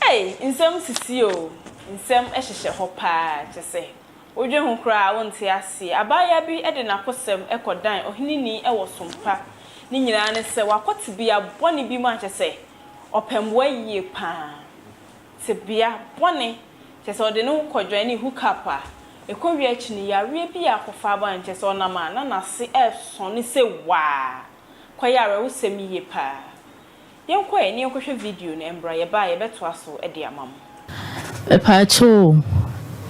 Hey, nsɛm sisi o. Nsɛm ɛhyehyɛ hɔ paa kyese. Odwe ho kra wonte ase. Abaya bi de nakosɛm ɛkɔdan Oheneni ɛwɔ sompa. Ni nyina ne sɛ wakɔte bia bɔne bi ma kyese. Ɔpɛmboa yie paa. Te bia bɔne kyese ɔde ne kɔdwan ne Ch0p a. Ekɔwi akyi ne yare bi akɔfa ban kyese ɔnama na nase ɛso ne sɛ waa. Kwayare wo sɛm yie paa. Yenko e ni yenkohwe video na embra ye ba ye beto aso e de amam. Pacho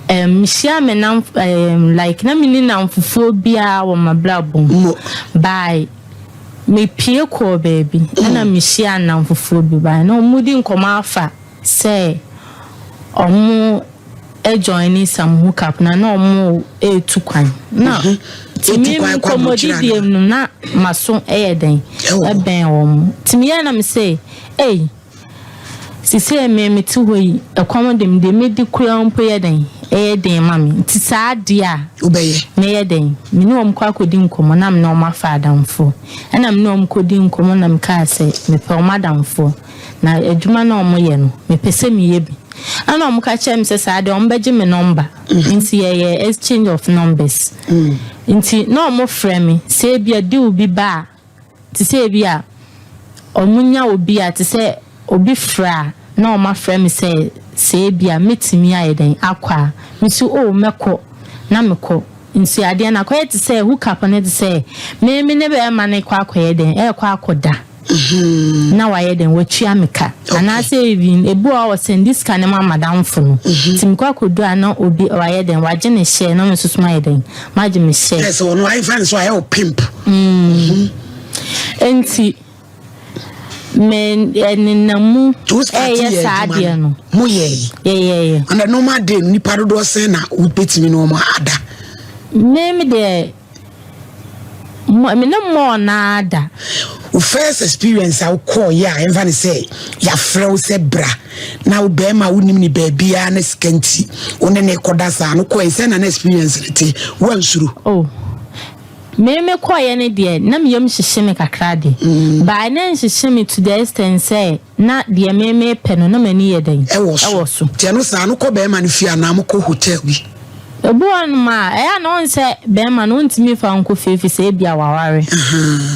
misia me nam like na mini nam fufuo bia wo mablabo bye me pie ko baby na misia nam fufuo bi ba na omudi nkoma afa say omo e join some Ch0p na omo e tu kwan na timi komodidie no na maso eyeden eben wom timi ya na me say eh sisi me ti hoyi ekomodem de medi kura mpo yeden eyeden mami ti saade a obeye me yeden me no om kwa kodi nkomo na me no mafa adamfo na me no om kodi nkomo na me ka say me pe omadamfo na adwuma na omo ye no me pese me ye bi ana omo ka chem say saade om beje me number nti ye exchange of numbers nti no omo frɛ me say bia di obi ba ti say bia omunya obi a ti say obi fra na omo frɛ me say bia metimi ayeden akwa me so o meko na meko nti ade na kwɛ ti say Ch0p ne ti say me ne be ma ne kwa akoyeden kwa akoda na wayeden watwa meka ana say even ebu a was in this kind of madam for no timkwa kodu ana obi wayeden waje ne share na me susuma yeden maje me share yes so no I find so I pimp enti men eninamu yes adia no mo ye and normal day ni parodo say na ubetimi no mo ada me de me no more na ada first experience I call ya emfa say ya frɛ wo sɛ bra na wo be ma wonim ni ba bia na skanti one ne koda sa no ko say na experience rete wansuru oh me call ya ne de na me yam hyehye me kakra de ba na hyehye me to the extent say na de me pe no na mani ye den ɛwɔ so tie no sa no ko be ma no fia na mo ko hotel bi obuon ma e na on se be ma no ntimi fa nko fefi se bia waware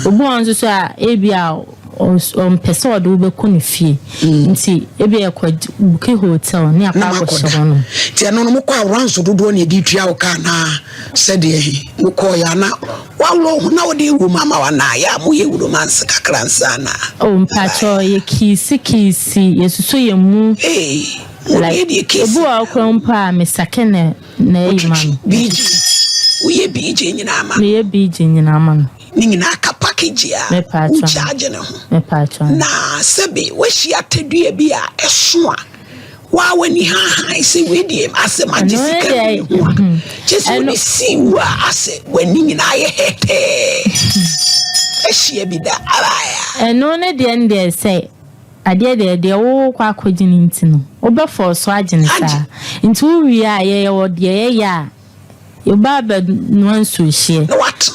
obuon so a e bia on pese o do be ko ne fie nti e bia ko buke hotel ne apa ko so no ti no mo ko awranso dodo ne di tua wo ka na se de mo ko ya na wawo na wo de wu mama wa na ya mo ye wu manse kakra nsa na o mpacho ye kisi yesuso ye mu like ebu akwampa me sakene na imam biji uye biji nyina ma me biji nyina ma ni nyina ka package a u charge ne ho me patron na sebe we hia tadua bi a eso a wa wani ha se we die ase magisika jesu ni si wa ase wani nyina ye hete ehia bi da abaya eno ne de ende say ade de wo kwa akogini ntino obefo so agene sa nti wi a ye wo de ye ya yo baba no so hie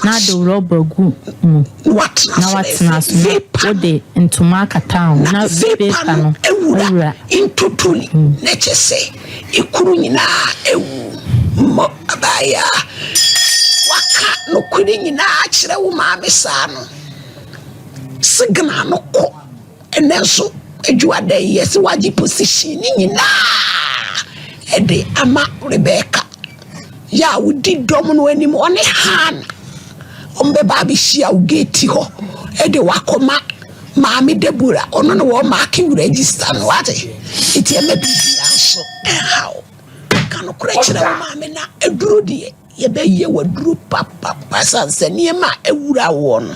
na do rubber gu what na so wo de ntoma kata na paper no ewura intotuli na chese ikuru nyina ewu mo abaya waka no kwiri nyina akire wo ma mesa no signa no ko enenso ejuada yes waji position nyina ede ama Rebecca ya wudi dom no anim one han ombe ba bi hia ugeti ho ede wakoma maami Debura ono no wo mark register no ate iti ema bibia so how kan okra kire wo maami na eduro de ye be ye waduro papa sanse niema ewura wo no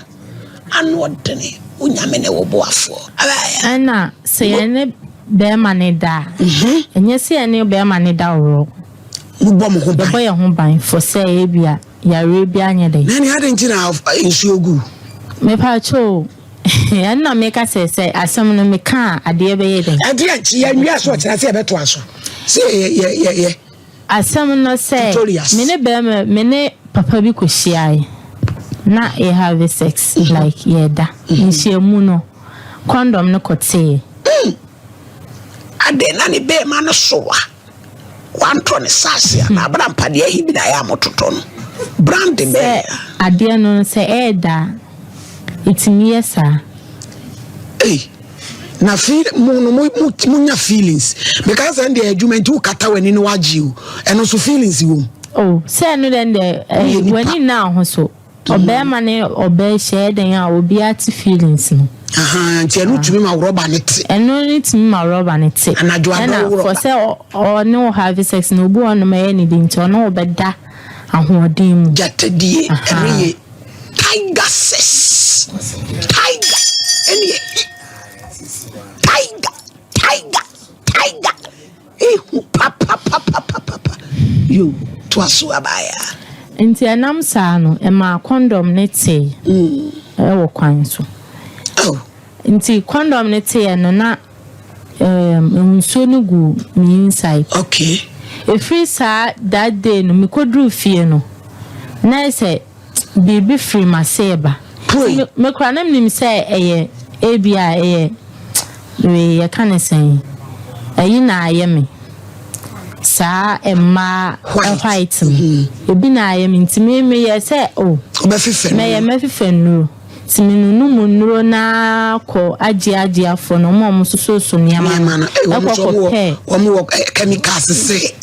ano odene unyamene wo boafo abaya ana se ne be manida enye se ne be manida wo mubọ mo ho ban boy ho ban for say bia yare bia anya dey nani ade ntina insuogu me pa cho na me ka say asem no me ka ade be ye dey ade anchi ya nwi aso tena say be to aso say ye asem no say me ne papa bi ko hia na e have sex like yeda nhyemu no condom no kote ade na ne be ma no soa wanto ne sase na abrampa de ahi bi na ya mototo no brand be ade no se eda itimi yesa na feel munya feelings because and the argument who kata wani no wagiu eno so feelings wo say no then the wani na ho so obema ne obe share den a obi ati feelings no nti enu tumi ma rubber ne te enu ni tumi ma rubber ne te na for say or no have sex no bu on ma any din to no obeda ahoden mu jatadie eniye tiger sis tiger eniye tiger papa you twaso abaya nti anam saa no e ma condom ne te e wo kwan so nti condom ne te no na nso no gu me inside okay free saa that day no me kodru fie no na say baby free maseba me kra na nim say eye ebia eye we ya kan say ayi na ayeme sa emma white ebi na ayeme ntime me ye say obefife me ye mefife no timinunu munuro na ko agi afo no mo so niama na wo chemicals say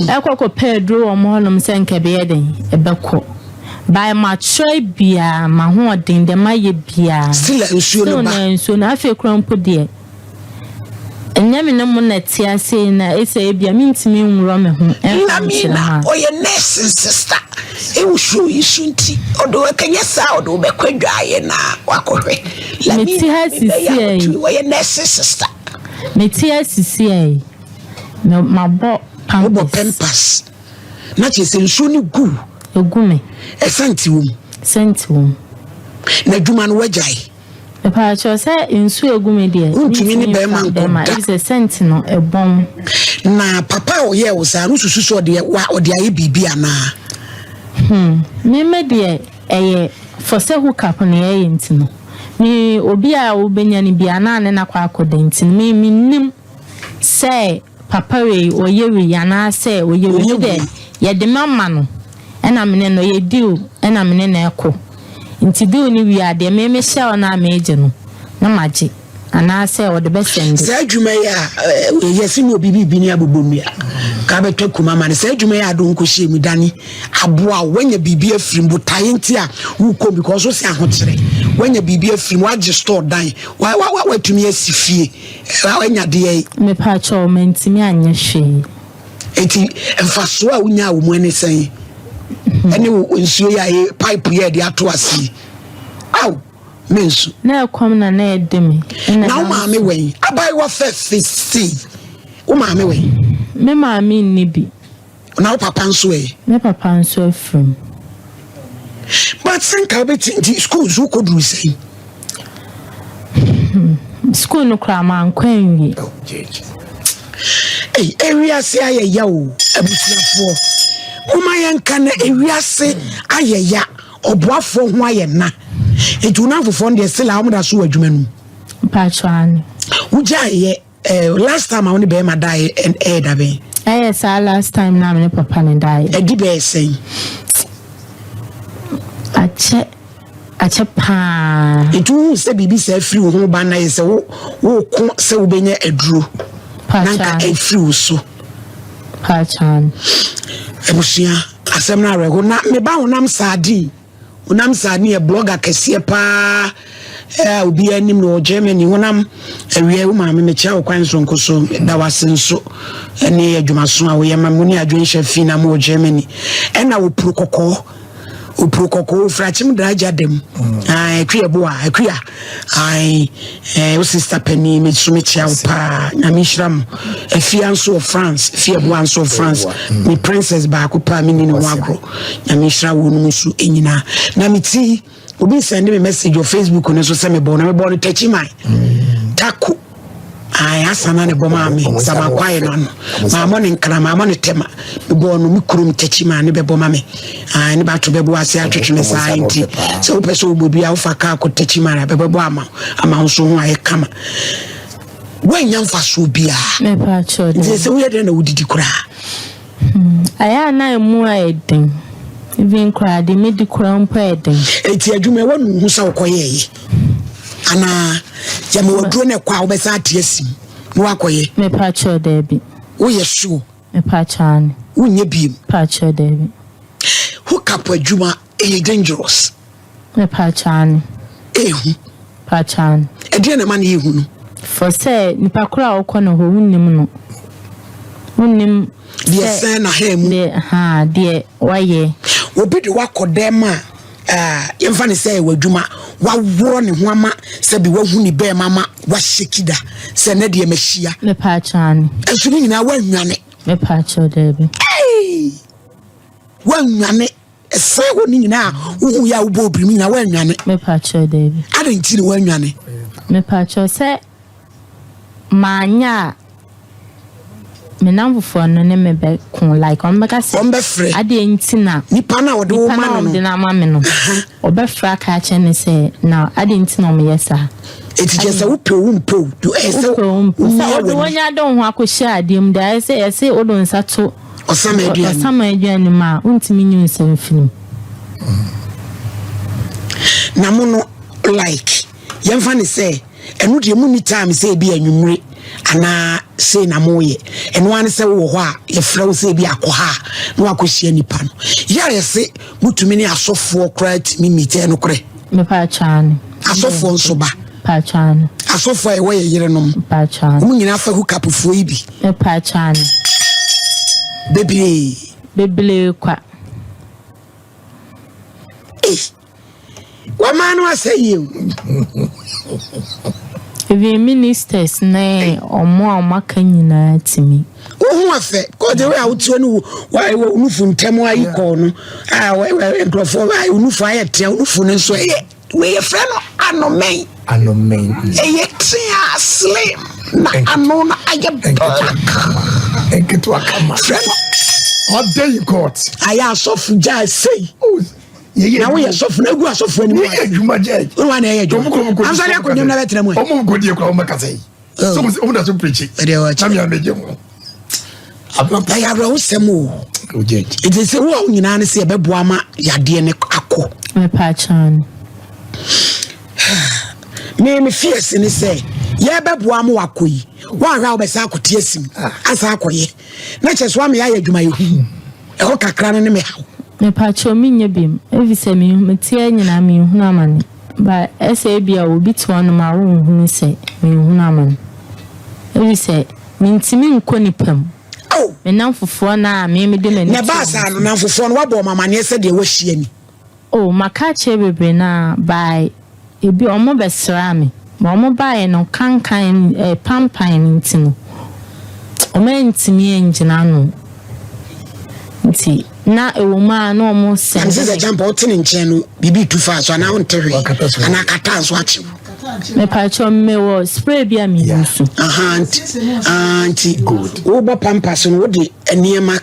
ekoko pedro o mo no se nke be yeden ebeko by mature bia ma ho odin de maye bia still ensuo no ba ensuo na afi krampo de enyame no mo na tia sei na ese bia mintimi nwuro me ho na oye nurse sister e wo show isunti odo akanya sa odo be kwadwaye na wakohwe la mi ti oye nurse sister me ti asisi no mabo pampers na che se nsuo ni gu egume senti wom na dwuma no wajai e pa cho say nsu egume de ntumi ni be man ko is a senti no ebom na papa o ye wo sa no susu so de aye bibi ana me de eye for say Ch0p na ye ntino mi obi a obenya ni bia na ne na kwa akodanti mi nim say papa we oyewe yana say oyewe de ye de mama no ena mene no ye diu ena mene na eko nti diu ni wi ade me hye na meje no na maje ana say o de besend say adwuma ya yesi no bibi ni abobomia ka beto kuma ma say adwuma ya do nko hye mi dani aboa wanya bibi afiri mbotaye nti a wo ko because so se ahokyere wanya bibi afiri waje store dan wa tumi asifie wanya de ye me pa cho mentimi anya hwe enti emfaso a unya wo mu ene sen ene nsuo ya pipe ye de ato asi aw mensu na kom na na edemi na o ma me wen abai wa festi o ma me wen me ma me ni bi na o papa nso me papa nso afrim but think about it school zo ko do say school no kra ma nkwanwi area se ayaya o abusuafo uma yanka na area se ayaya oboafo ho ayena etunafo de sila amuda so adwuma nu pachwan uja ye last time I only be my die and da be yes last time na me papa ne die edi be sen ache pa etu se bibi se free ho ba na se wo ko se wo benya aduro nanka e free so pachan ebusia asem na rego na me ba honam sadi e blogger kese pa obi anim no Germany honam awie wo ma me chia okwan so nkoso da wasenso ene adwumaso a wo yema muni adwenhye fi na mo Germany ena wo prokoko frachim draja dem akua boa akua wo sister Penny me so me chia pa na me hram afianso of France fiaboanso of France me princess ba ko pa me ni no agro na me hra wo no so enyina na me ti obi send me message on Facebook on so say me born Ch0p taku asana ne boma me sama kwae no ma mo ne nkra ma mo ne tema me born me kurum Ch0p ne be boma me ne ba to be bo ase atwetwe me sai nti se wo pese obobi a wo fa ka ko Ch0p be bo ama so ho aye kama when yam fa so bia me pa cho they say we dey na wudidi kura aya na emu aiden even kura de me di kura mpa aiden eti adwuma wonu hu sa okoye ana ya me wodro na kwa obesa atiasim no akoye me pa cho de bi wo ye sure me pa chan wonye biem pa cho de bi hookup adwuma e dangerous me pa chan ehu pa chan edi na man yehu no for say nipa kura okọ no ho wunnim no wunnim de sen na hemu de waye obi de wakodem yemfa ne say wadwuma waworo ne ho ama se bi wahu ni be mama washekida se na de machia me pa chan enso ni nyina wanwane me pa cho de bi wanwane ese ho ni nyina wo ya wo obiri nyina wanwane me pa cho de bi adanti ni wanwane me pa cho se manya me namfo no ne me be kun like on meka se on be free ade ntina nipa na wode wo ma no de na ma me no obefra ka che ne se na ade ntina me yesa eti se wo pe wo mpo do ese wo wonya don ho akohia ade mu da ese odon sato osama aduane ma untimi nyu nsem finim na mo no like yemfa ne se enu de mu ni time se bi anwumre ana se na moye enu an se wo ho a ye frawo se bi akoha no akohia nipa no ya se mutumi ni asofo kra timi mite no kre me pa chan asofo nso ba pa chan asofo e wo ye yerenom pa chan mu nyina fa hookup fo yi bi me pa chan bebele kwa wa manu asayi even ministers na omo amaka nyina timi ohu afa ko de we awutu no wa unufu ntemo ayi ko no we enkrofo wa unufu ayete unufu ne so we ye frɛ no anomen ye tia slim na anona aye enketu akama frɛ no what day you got aya sofu ja sei na we ye sofu na gu asofu ani ye adwuma je no wa na ye adwuma ansari akonyam na betra mu omo godi e kwa omo kasai so omo da so preach na me ameje mo abla ya bro semo oje it is wo nyina ne se beboa ma yade ne akọ me pa chan me fierce ni say ye beboa ma wakoyi wa hwa obesa akote asim asa akoye na cheso am ya adwuma ye hu e ho kakra no ne me hawo me pa cho minye bim evi se me tie nyina me hu amane ba ese bia obi to no ma wo hu se me hu amane evi se mintimi nkoni pam me namfofo na me de mani na ba sa no namfofo no wabo mama ne se de wo hie ni maka che bebre na bai ebi omo besra me ma omo bai no kankan pampan ntino omo ntimi engina no nti na ewoma na omo se nse jump out ni nche no bibi tu fa so na wontewe ana kata so achi me pa cho me wo spray bi am yusu anti good wo bo pampas no wo de eniema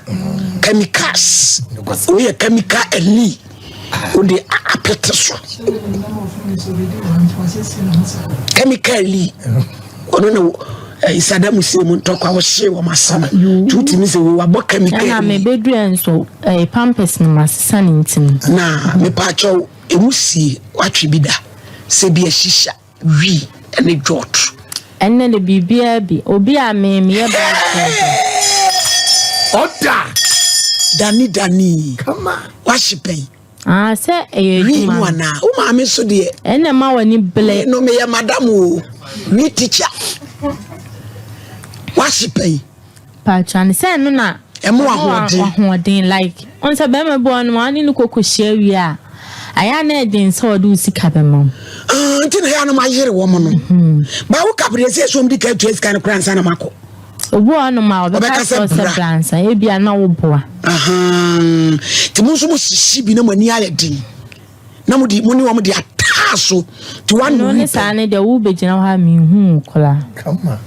chemicals wo ye chemical eli wo de apete so chemical eli ono no isada musemu ntokwa wo hye wo masama tuti mi se wo abo chemical na me bedu enso pampers no masesa ni ntim na me pa cho emusi watwe bida se bia shisha wi ene jot enne le bibia bi obi a me ye ba oda dani kama washipen se eyejuma wi na o ma me so de enne ma wani ble no me ya madam o mi teacher washipen pa chan se no na emo ahoden like on se be me bo no ani no kokohia wi a aya na edin so do sika be mom ntina ya no ma yere wo mo no ba wo kabre se so mdi ka twes kan kransa na mako obo anu ma obeka so se bransa e bia na wo boa ti mo so mo sisi bi na mani ale din na mo di mo ni wo mo di ataso ti wan no ne sa ne de wo begina ha mi hu kola kama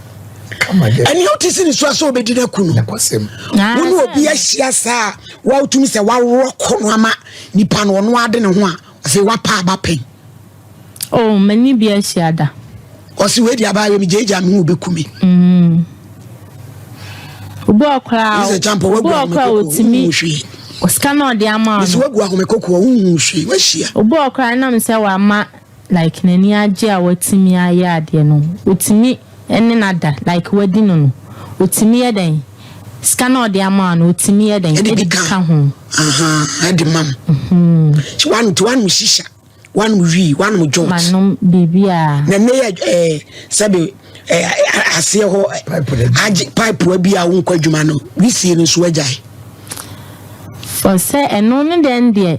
ani o ti sini so aso obedi na kunu nakwasem wo ni obi ahia sa wa utumi se wa roko no ama nipa no no ade ne ho a afi wa pa ba pen mani bi ahia da Osi we di abaye mi jeja mi obekumi. Obo akra. Is a champo we Obo akra otimi. Osika na odi ama. Is we gwa komekoko unhwe we hia. Obo akra na me say wa ma like nani age a watimi aye ade no. Otimi ene nada like wadi no. Otimi eden. Sika na odi ama no otimi eden. Edi ka ho. Edi mam. One to one mushisha. One we one jolt. Manom bibia. Na me sabe ase ho pipe wa bia wo nkwadwuma no wisi no so agyae for say eno no den de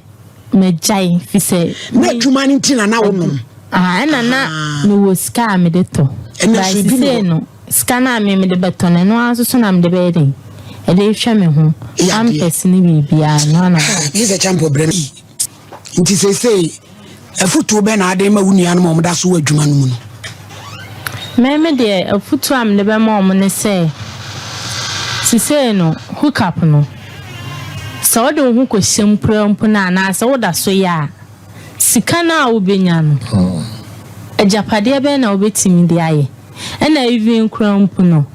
megyae fi say na adwuma no ntina na wo nom na me wo ska me de to ena so bi no ska na me de beto na no aso na me de be den e de hwa me ho am person bibia no na is a champo brem nti say afutu be na ade ma wunua no mo da so adwuma no mu no me de afutu am de be ma mo ne say say no hook up no so de hu ko semprampo na na so da so ya sika na obenya no ajapade be na obetimi de aye na even krampo no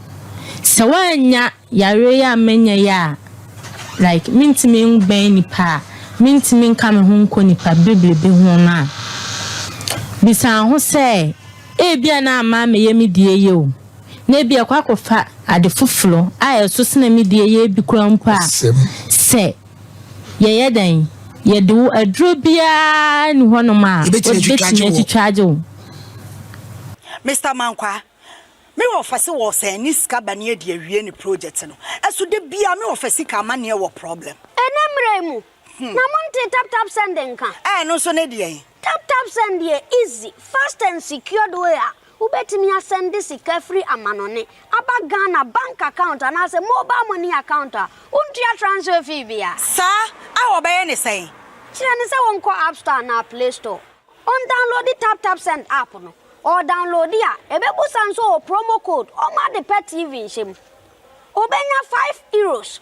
so wanya yare ya menya ya like mintimi ngban nipa mintimi nka me hu nko nipa beblebe hu na bisa ho say bia na ama me yemi die ye o na bia kwa kofa ade fufuro a eso sena me die ye bi krampo a se ye dan ye do adro bia ni hono ma o betimi charge o Mr. Mankwa me office wo say ni ska bane ade awie ni project no eso de bia me office ka ma ne wo problem enemremu na monte tap sending ka no so ne de tap send here easy fast and secured way ubetimi send this free amanone aba Ghana bank account and as a mobile money account untia transfer fee bia sa a obaye ne say kire ne say won ko app store na play store on download the tap send app no or download ya ebebusan so promo code o ma de pet TV nshim obenya €5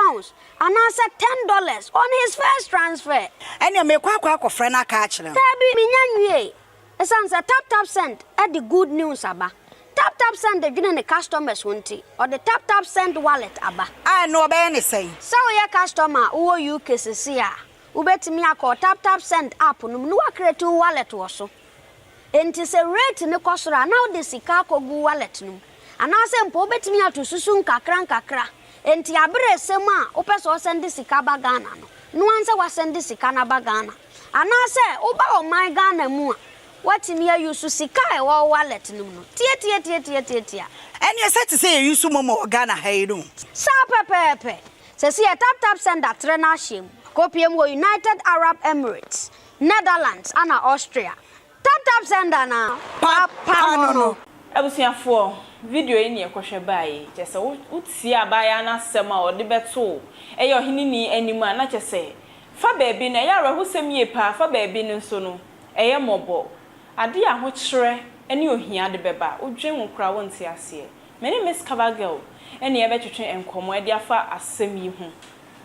£5 and answer $10 on his first transfer ene me kwa friend aka akire tabi minyanwie esanse tap send at the good news aba tap send the gene customers wonti or the tap send wallet aba no obey ne say so your customer wo UK sesia ubetimi akọ tap send app no no create wallet wo so enti se rate ne kosora now the sika kogu wallet no anase mpo betimi atosusu nkakra enti abre sema opeso send sika ba Ghana no anse wa send sika na ba Ghana anase oba o my Ghana mu watimi use sika e wo wallet no tie eni set say use momo Ghana hayiru sa pepepe se si tap send atre na him kopiem wo United Arab Emirates Netherlands and Austria tap send na papa no abusiafo video eni ekohwe baaye chese uti abaya na sema odi beto eyo Oheneni animu na chese fa baabi na ya rahusem ye pa fa baabi nso no eye mobo ade ahokyere eni ohia de beba odwen nkura wonti ase me ni Miss Cover Girl eni ebe twetwe enkomo ede afa asem yi hu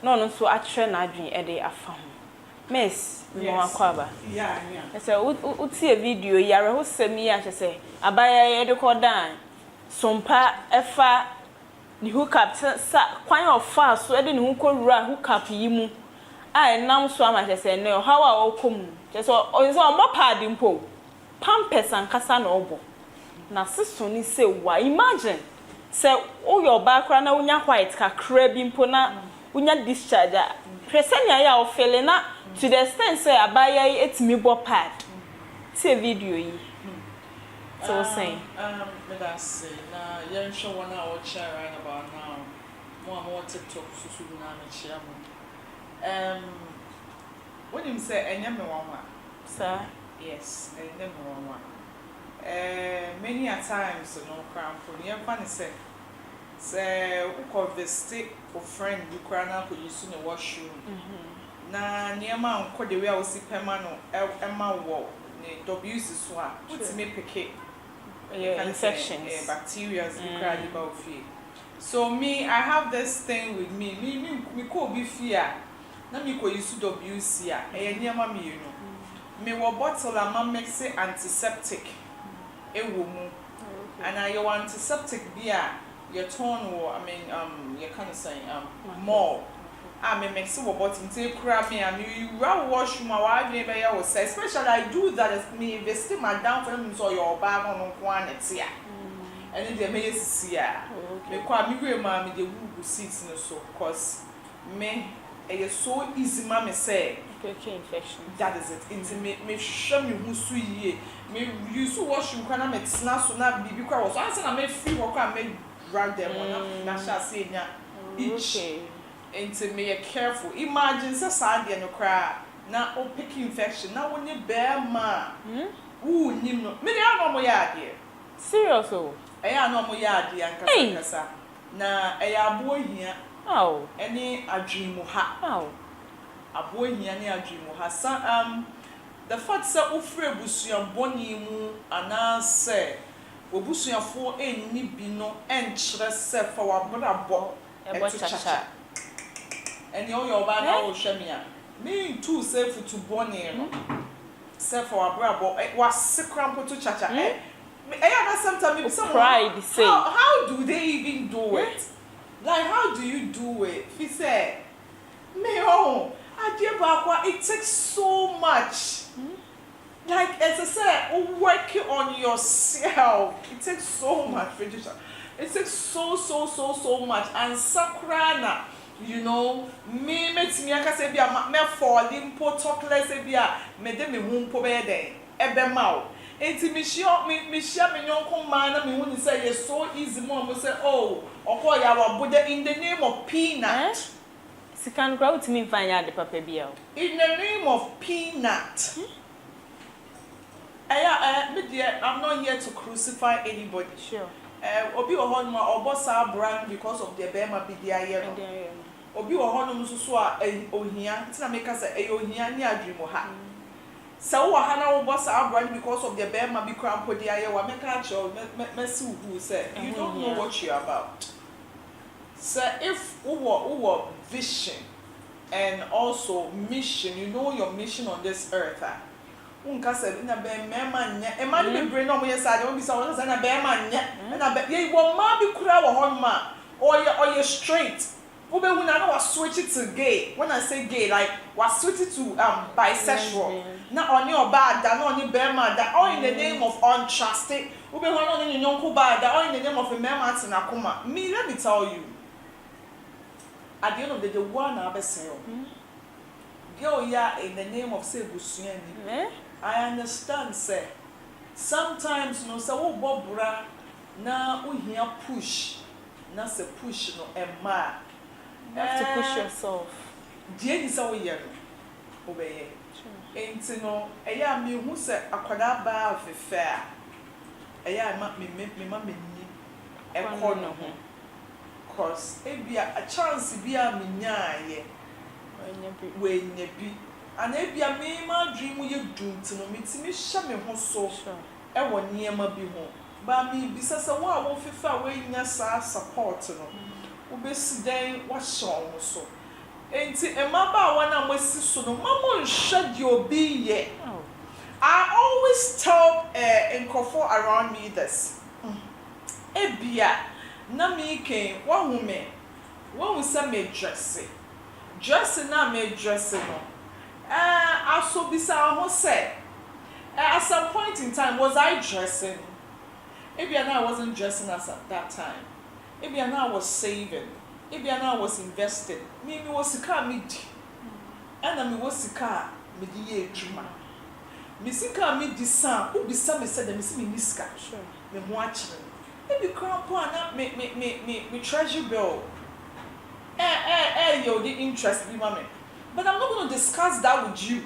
no no so akyere na adwen ede afa hu Miss no akwaba yeah ese uti e video ya rahusem ye chese abaya ede ko dan sompa efa ni hookup sa kwan ofa so ede ni hu ko rura hookup yi mu a nam so ama chese ne how a okom chese o so mo pad mpo pampers ankasa na obo na siso ni say wa imagine say o your background na unya white kakra bi mpo na unya discharge presenia ya o fele na to the extent say abaya etimi bo pad see video yi so saying that's na yen show one hour share right about now more TikTok so na me share when him say enye me wanwa sir yes enye me wanwa many a times no cram for yen fan say we visit for friend you cry na ko use no washroom na niema nko de we a osi pema no ema wo ne WC so a put me pick infections bacteria so me I have this thing with me ko be fear na me ko use WC a niema me you know me wo bottle ama mix antiseptic ewo mu and I your antiseptic beer your tone or I mean you kind of saying more I mean make so bottom take crab me and you wash my wife never was say especially I do that as me invest my down for them so your bag on one it's here and then they may see ya me kwa me we ma me the woo seats no so cause me it's so easy ma me say infection that is it into me show me who so ye me use wash you kana me tsna so na bibi kwa was answer na me free work and me drag them on na sha say nya each into me careful imagine say sad no cry na o pick infection na when you bear ma who nim no me dey no mo ya de serious oh eya no mo ya de anka kasa na eya abo hia any adwemu ha abo hia ne adwemu ha the fact say ofre busuan boni mu ana say obusuafo enni bi no enkyere say fa wabrabo echacha and your bad will show me too safe to boni no say for wabrabo was sikrampo to chacha sometimes pride say how do they even do it like how do you do it if say me it takes so much like as I said working on yourself it takes so much it takes so much and sakrana you know me metimi aka say bia me falling po talkless bia me de me hu po be den ebe ma o enti me shia me nyonko man na me hu ni say yes so easy mo say oh okọ ya wa bude in the name of peanut sikan grow to me find out the papa bia in the name of peanut I'm not here to crucify anybody sure obi ohonma obosa brand because of the bema bidia ye no obi ohonum so a ohia tina make us ohia ni adwemo ha so wo ha na obosa brand because of the bema bi krampo dia ye wa make a show messy who say you don't know what you're about so if who vision and also mission you know your mission on this earth unka say na be mema nya e ma be brain no mo yesa de won bi say won say na be ma nya na be ye wo ma bi kura wo hon ma or you straight wo be hu na na was switch it to gay when I say gay like was switch it to bisexual na oni oba da na oni be ma da all in the name of untrusted wo be hu na oni nyonko ba da all in the name of a mema tinakoma me let me tell you at the end of the day one na be say girl ya in the name of say busuani I understand say sometimes no say wo bobra na wo hia push na say push no emma you have to push yourself die ni say wo ye no obeye enti no eya me hu say akwada ba afefa eya ma me ni ekọ no ho cause ebia a chance bia me nyaaye when you be and if you may my dream you do to no meet me shame ho so e wo niema bi ho ba me bi sasa wo a wo fefa we nya sa support no wo be siden wo show ho so enti e ma ba wa na mwasi so no mamo nhwe di obi ye I always tell enkofo around me this ebia na me ken wo hu me wo hu say me dressing na me dressing no also bisa ho say at some point in time was I dressing maybe I wasn't dressing as at that time maybe I was saving maybe I was investing me was sika me di and me was sika me di ye adwuma me sika me di san who bisa me said me see me niska sure me ho a kire maybe crampo na me treasure bill you the interest be mama but I'm not going to discuss that with you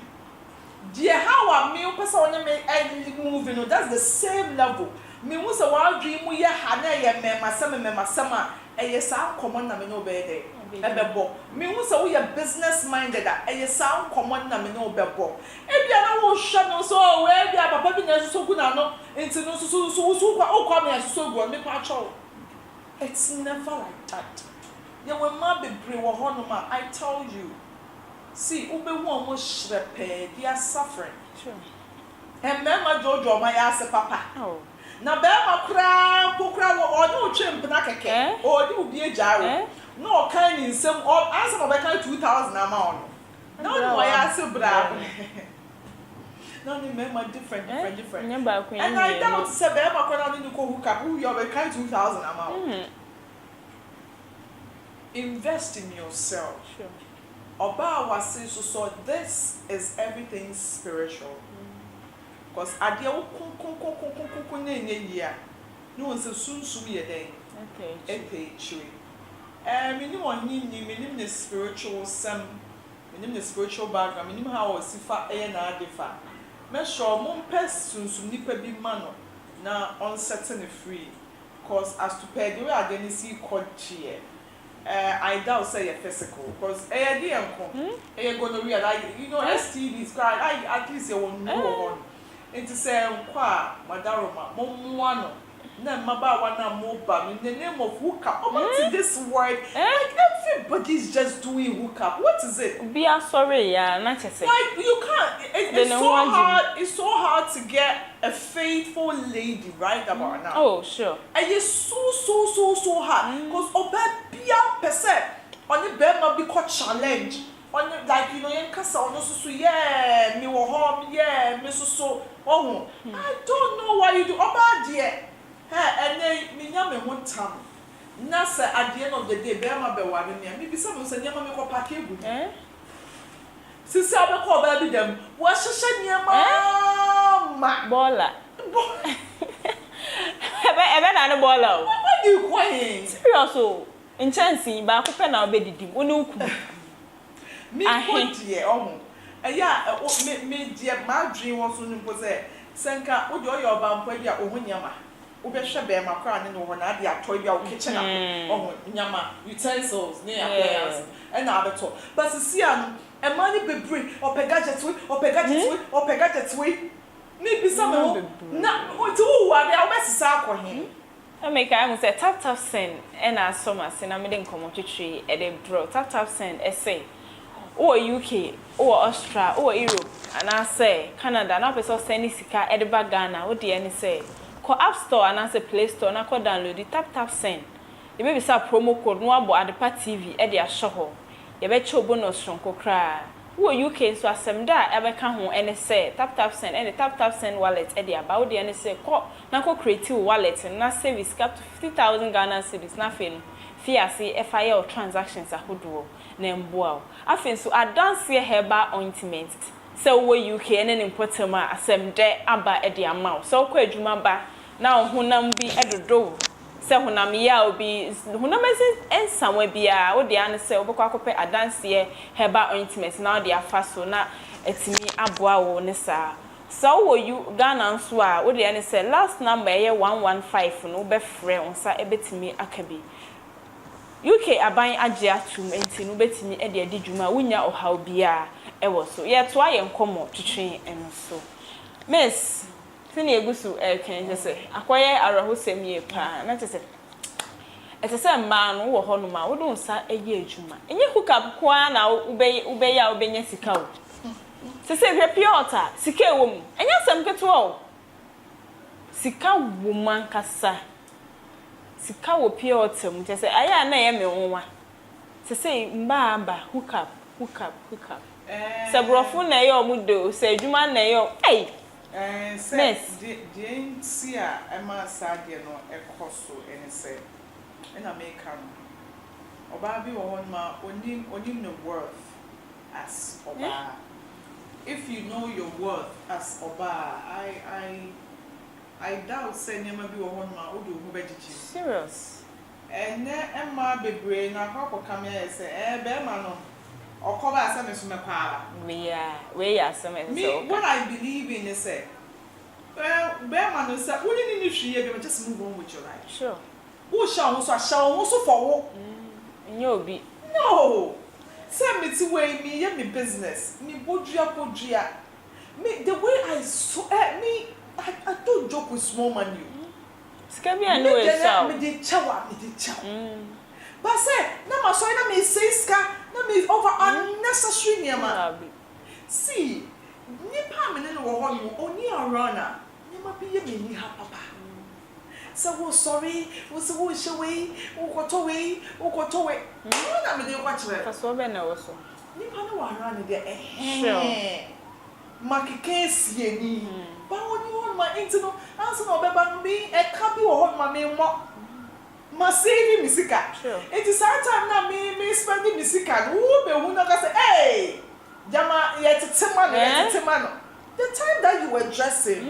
dear how a me person on me moving no that's the same level me who say wa dream mu ye ha na ye mema sama sa common na me no be there ebebo me who say we are business minded sound common na me no bebo bia na wo hwa no so we bia papa bi na so gu na no enti no so kwa o kwa me so gu me pa cho it's never like that. Yeah, when ma be brave wo honoma, I tell you. See, ube wo mo shrepe, they are suffering. Sure. And mama Jojo my ass papa. Oh. Na bema kra wo no twem na keke. O di obi agyawo. No kan ni nsem answer no be kan 2000 amount. No why ase bra. No ni me different. And I doubt say bema kra no ko hook up who you be kan 2000 amount. Invest in yourself. Sure. Oba was so this is everything spiritual. Because adia wo kun ne no one say sunsun ye den. Okay. Minim on him minim the spiritual minim the spiritual background, minim how sifa na adefa. Me sure mom pes sunsun nipa bi ma no na on setting free. Because as to pay the way again see kodchie. I doubt say you're physical because gonna realize STDs cry at least you won't know one. Into say kwa madaroma momuano na mabawa na moba in the name of hookup. What's this word? Like everybody's just doing hookup. What is it? Be sorry, not to say. Like you can't. It's so hard. It's so hard to get a faithful lady right about now. Oh sure. And it's so hard because obey percent on the bed might be called challenge. On the, like yen kasa on so me wo home me so I don't know why you do about there. And then me nyame ho tam. Na say at the end of the day be ma be ware me be some say nyama me ko pack egu. Sisi abekọ baby dem wo hyehye nyama ma bola. Ebe na no bola o. What do you crying? Serious o. In chance ba ko pe na obedidi wo ne uku. Me die me die ma dream won so nimpo say senka wo de oyo ba mpo dia ohu nyama wo be hwe be ma kra ne no ho na de atoy bia wo kitchen ohu nyama utensils ne appliances and na abeto but see am e mani bebre o gadget we me bi some na wo to wa bia wo besisa akọhin. I make I say tap send and as summer sin am dey nkomo twetwe e dey bro tap send essay or UK or Australia or Europe and I say Canada na person send sika e dey back Ghana what dey any say ko App Store and I say Play Store na ko download the tap send e be say promo code no abo Adepa TV e dey ahye ho ye be che bonus sonko kra wo UK so asem da e be ka ho any say tap send and the tap send wallet e dey aba what dey any say ko na ko create wallet na service cap to 50,000 Ghana cedis na fe no fiase FIL transactions ahodo na mboa afen so adance herbal ointment so wo UK and important ma asem de aba e de amount so kwa adwuma ba na honam bi edodo se honam ya obi honam ensanwa bia wo de an se obekwa akopɛ adance herbal ointment na wo de afa so na etimi aboa wo ne sa so wo you Ghana nso a wo de an se last number ye 115 no be frɛ onsa ebetimi akabi UK aban agye atum enti no betimi e de adidwuma wonya ohaw bia e wo so ye to aye nkomo twetwe eno so miss tini egusu ken je se akoye arahosem ye pa na tese etese mma no wo ho no ma wo do nsa eye adwuma enye hookup kwa na ube ya obenya sika o tese hwe piota sika ewo mu enye asem keto o sika wo man kasa sika wo piota mu tese aya na ye me wonwa tese mba aba hookup sabrofo na ye omudo se adwuma na ye ei say the sia ema sadie no ekoso ene say na make am oba bi wo hon ma onim no worth as oba if you know your worth as oba I doubt say nyama bi wo hon ma odo hu begichi serious ene ema bebre na akọ kam ya say be ma no okoba asem so mekwala we ya asem so what I believe in is say be ma no say woni ni hwiye be just move on with your life sure who shall so for wo nyobi no say me ti way me ye me business me bodua me the way I so me I don't joke with small money Scabby I know it so me dey chawa but say na ma so na me say ska na me over unnecessary niema see nipa me no wo ho no oni arana niema bi ye me ni ha papa So wo sorry, wo so wo shwe, wo koto we. Na me dey watch we. Faso be na wo so. Nipa no wa ra ne dey Sure. Makike sie ni. Ba woni won ma intino, anso na obeba no bi e ka bi wo hon ma me mo. Ma save misika. Sure. It is that time na me spend misika. Wo be hu na ka say, "Hey, jama yetete ma no." The time that you were dressing,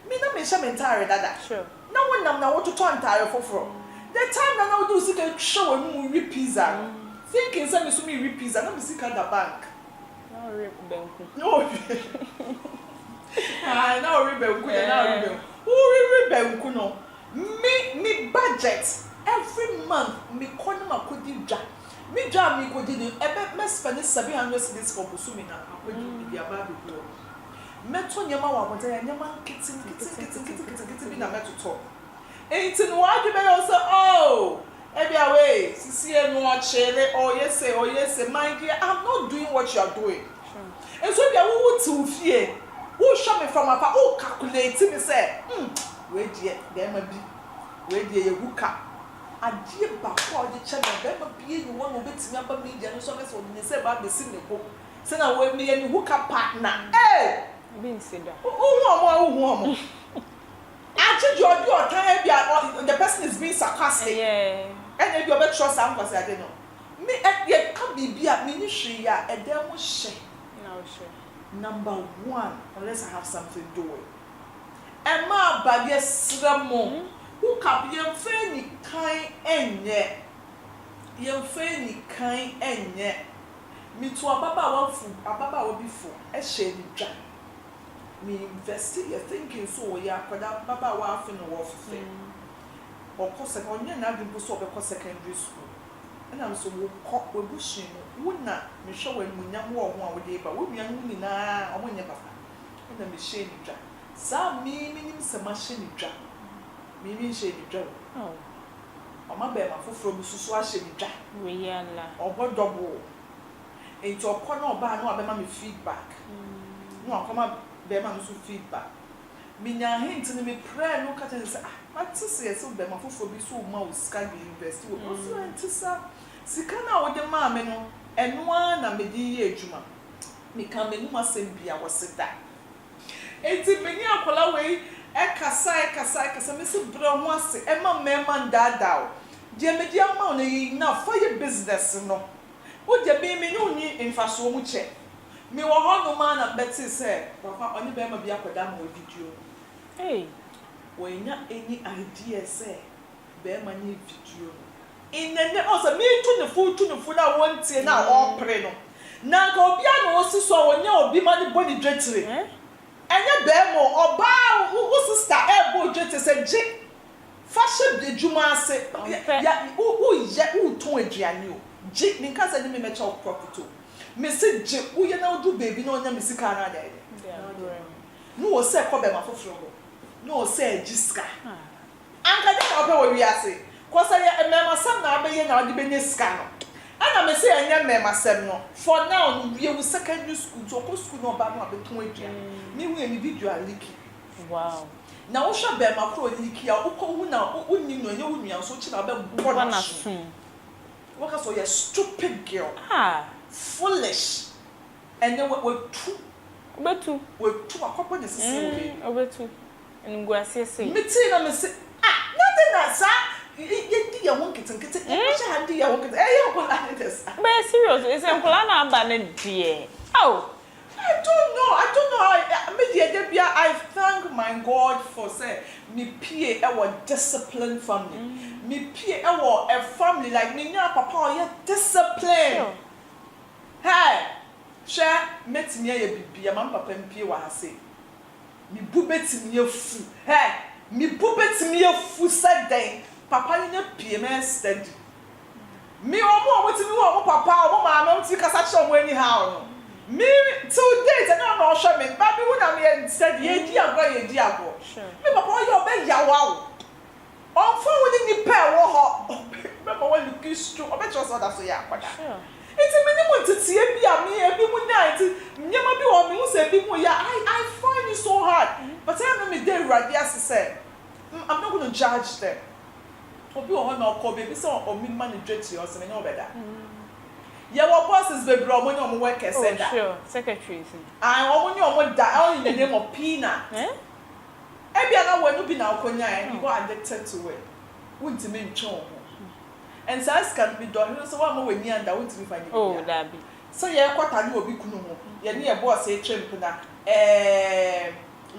me na me shame entire dada. Sure. Na won nam na wo to entire foforo. The time na na wo do sika show mu wi pizza. Thinking say me so me wi pizza, na me sika da bank. No rip benku. No. Ah, na ori benku, na ori benku. Ori benku no. Me budget every month me kono makodi dwa. Me dwa me kodi ni ebe me spend 700 cedis for busumi na akodi bi aba bi go. Meto nyama wa bonta ya nyama kiti bi na metoto. Enti no adu be yo say oh, ebi away sisi enu o chere oh yes mind dear I'm not doing what you are doing. Sure. And so bia wo ti ufie. Wo show me from afar, wo calculate me say, we die dem ma bi. We die ye huka. Adie ba ko de che na dem ma bi you won obetimi aba media no so me so ni say ba be si me go. Say na we me ye huka partner. Eh! Being said that. Who actually, your time, the person is being sarcastic. Yeah. And if you better trust some because I don't know. Me, you can't be a ministry, and then we share. No, sure. Number one, unless I have something doing. And my baby is Slamo. Who can be a fairly kind and yet? You're fairly kind and yet. Me to a baba will be full, a shady jack. Me investing your thinking so ya kwada baba wa afi no wo fe okọ secondary na bi so obekọ secondary school and am so wo ko webushi no wona me hwe wa munyam wo ho a wo de ba wo nua no nyina o monye papa na me hye ni dwa sa mi nim se ma hye ni dwa mi hye ni dwa Oh. Mama be ma foforo bi susu a hye ni dwa We yalla. obo double enti okọ na oba na obema me feedback no akoma Bema no feedback. Minya hint ni me prayer no catch say ah what say so bema fofo bi so ma o sika bi invest wo so antisa sika na wo de ma me no eno na me di ye adwuma me kan me numa sem bia wo seda enti meni akola we e kasa me se bra ho ase e ma ndada o je me di ama na yi na for your business no wo je be me no ni infaso mu che me wo ho no ma na beti say papa oni be ma bia koda ma video Hey, when you any idea say be ma ni video in the also me to the food na want tie na all pre no na ka obi a no si so wonya obi ma ni body dwetire enye be mo oba wo sister e bo dwetire say je fashion de juma ase ya wo ton aduane o je me kan say ni me mecha profit o me se je wo ye na do baby na onya me sika na da no wo se ko be ma foforo no say jiska anka de ka ope we ase ko say e mema sam na abe ye na odi benye ska no ana me say enye mema sam no for now no we secondary school to ko school no ba no abeton adua me hu eni video aliki wow. na wo hwa be ma kro aliki a wo ko hu na onni no enye wo nua so chi na be bo na so wo ka so you stupid girl foolish and then we Obetu. akọpọ de sisi Obetu. Ngwase say. Meti na me say nothing na sa ye ya won kitenkete e sha hande ya won kete e ko la this Be serious, is enkola na aba na die. Oh, I don't know me dey bia I thank my God for say me pie e wo disciplined family me pie e wo a family like me nya papa o ye discipline sure. Hey, share metimi ya bibia mam papa mpie wa hase. Mi bu betimi ya fu. Hey, mi bu betimi ya fu saden. Papa ni na pie me steady. Mi omo wetimi wo papa omo ma ma mti kasa che omo any how no. Mi today na no show me. Baby who na me steady ye di agro. Sure. Mi papa yo be yawa o. On fo we ni pe wo ho. Me ma we look stru. Obe trust that so ya kwada. Sure. It's a minimum to see a be mu night. Nyama bi wo me hu say bi mu ya I find it so hard. But I know me dey ready as say. I'm not going to judge them. Obi o ho na okọ baby so o mi man dwetri o se me no beda. Yeah, what bosses baby o mo ni o mo work e said that. Sure, secretaries. I o mo ni o mo da all in the name of Pina. Ebi ana we no bi na okonya you got addicted to it. Wuntimi ntwe ho. And so as can be done so wa mo we ni anda wuntimi fa ni. Oh, that be. So ye kwata ni obi kunu ho. Ye ni e boss e Ch0p na